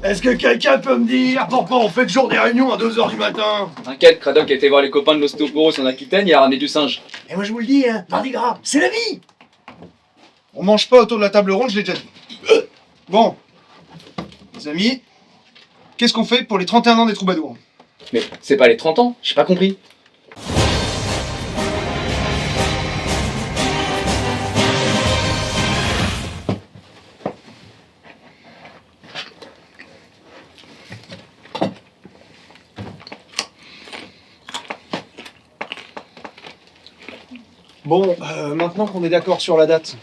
Est-ce que quelqu'un peut me dire pourquoi on fait toujours des réunions à 2h du matin? T'inquiète, Cradoc a été voir les copains de l'ostéoporose en Aquitaine, il a ramené du singe. Et moi je vous le dis, hein, Mardi Gras, c'est la vie. On mange pas autour de la table ronde, je l'ai déjà dit. Bon, les amis, qu'est-ce qu'on fait pour les 31 ans des troubadours? Mais c'est pas les 30 ans, j'ai pas compris. Bon, maintenant qu'on est d'accord sur la date,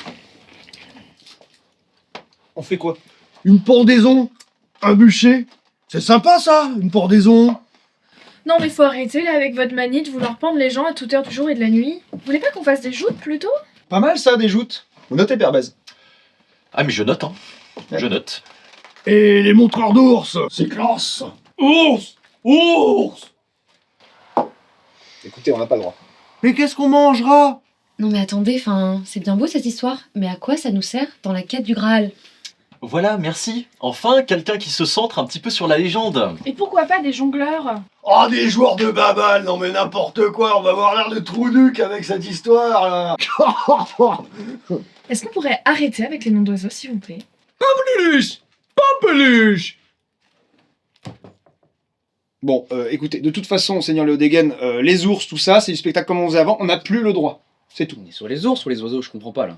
on fait quoi? Une pendaison? Un bûcher? C'est sympa ça, une pendaison. Non mais faut arrêter là avec votre manie de vouloir pendre les gens à toute heure du jour et de la nuit. Vous voulez pas qu'on fasse des joutes plutôt? Pas mal ça, des joutes. Vous notez, Père Bèze? Ah mais je note, hein. Je note. Et les montreurs d'ours, c'est classe. Ours! Ours! Écoutez, on n'a pas le droit. Mais qu'est-ce qu'on mangera? Non mais attendez, c'est bien beau cette histoire, mais à quoi ça nous sert dans la quête du Graal? Voilà, merci. Enfin, quelqu'un qui se centre un petit peu sur la légende. Et pourquoi pas des jongleurs? Oh, des joueurs de babal, non mais n'importe quoi, on va avoir l'air de trou-duc avec cette histoire là. Est-ce qu'on pourrait arrêter avec les noms d'oiseaux s'il vous plaît? Peluche! Pas peluche! Bon, écoutez, de toute façon, Seigneur Léodéguen, les ours, tout ça, c'est du spectacle comme on faisait avant, on n'a plus le droit. C'est tout. On est sur les ours ou les oiseaux, je comprends pas là.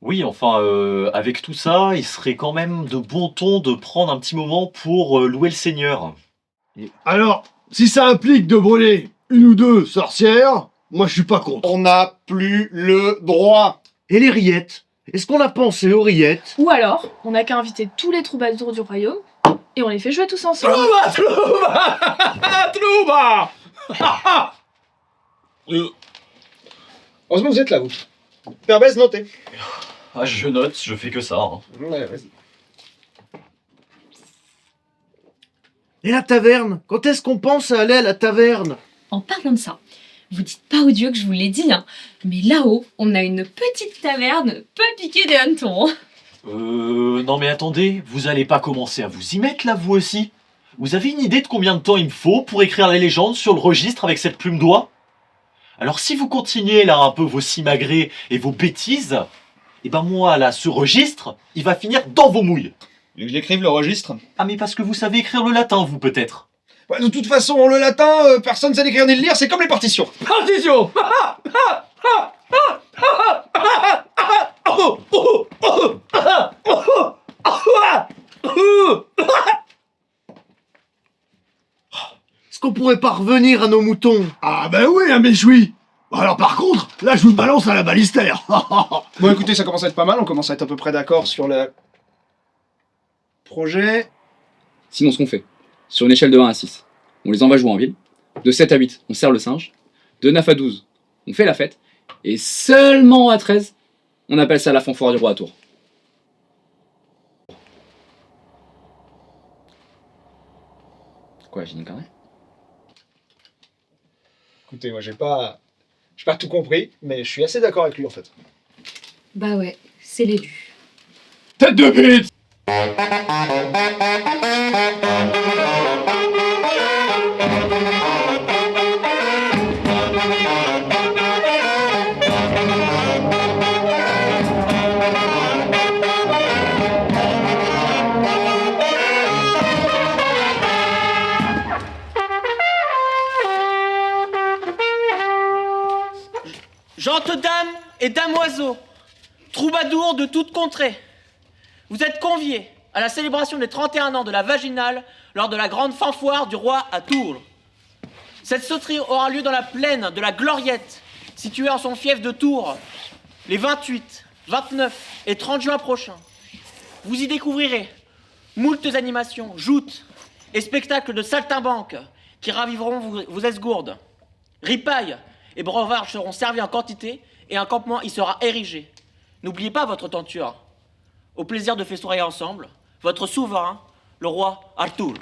Oui, enfin, avec tout ça, il serait quand même de bon ton de prendre un petit moment pour louer le Seigneur. Alors, si ça implique de brûler une ou deux sorcières, moi je suis pas contre. On n'a plus le droit. Et les rillettes? Est-ce qu'on a pensé aux rillettes? Ou alors, on n'a qu'à inviter tous les troubadours du royaume et on les fait jouer tous ensemble. Trouba! Heureusement que vous êtes là, vous. Père Bèze, notez. Ah, je note, je fais que ça. Hein. Ouais, vas-y. Et la taverne? Quand est-ce qu'on pense à aller à la taverne? En parlant de ça, vous dites pas au Dieu que je vous l'ai dit, hein, mais là-haut, on a une petite taverne pas piquée des hannetons. Non mais attendez, vous allez pas commencer à vous y mettre là, vous aussi? Vous avez une idée de combien de temps il me faut pour écrire les légendes sur le registre avec cette plume d'oie? Alors si vous continuez là un peu vos simagrées et vos bêtises, et ben moi là, ce registre, il va finir dans vos mouilles. Vous voulez que je l'écrive, le registre? Ah mais parce que vous savez écrire le latin, vous peut-être? Ouais, de toute façon, le latin, personne ne sait l'écrire ni le lire, c'est comme les partitions. Partition! Est-ce qu'on pourrait pas revenir à nos moutons? Ah ben oui, un méchoui. Alors par contre, là je vous balance à la balistère. Bon, écoutez, ça commence à être pas mal, on commence à être à peu près d'accord sur le projet. Sinon, ce qu'on fait, sur une échelle de 1 à 6, on les envoie jouer en ville. De 7 à 8, on serre le singe. De 9 à 12, on fait la fête. Et seulement à 13, on appelle ça la fanfare du roi à Tours. Quoi, j'ai une connerie? Écoutez, moi j'ai pas tout compris, mais je suis assez d'accord avec lui en fait. Bah ouais, c'est l'élu. Tête de bite! Gentes dames et damoiseaux, troubadours de toute contrée, vous êtes conviés à la célébration des 31 ans de la vaginale lors de la grande fanfare du roi à Tours. Cette sauterie aura lieu dans la plaine de la Gloriette, située en son fief de Tours, les 28, 29 et 30 juin prochains. Vous y découvrirez moultes animations, joutes et spectacles de saltimbanques qui raviveront vos esgourdes. Ripailles et breuvages seront servis en quantité et un campement y sera érigé. N'oubliez pas votre tenture. Au plaisir de festoyer ensemble, votre souverain, le roi Arthur.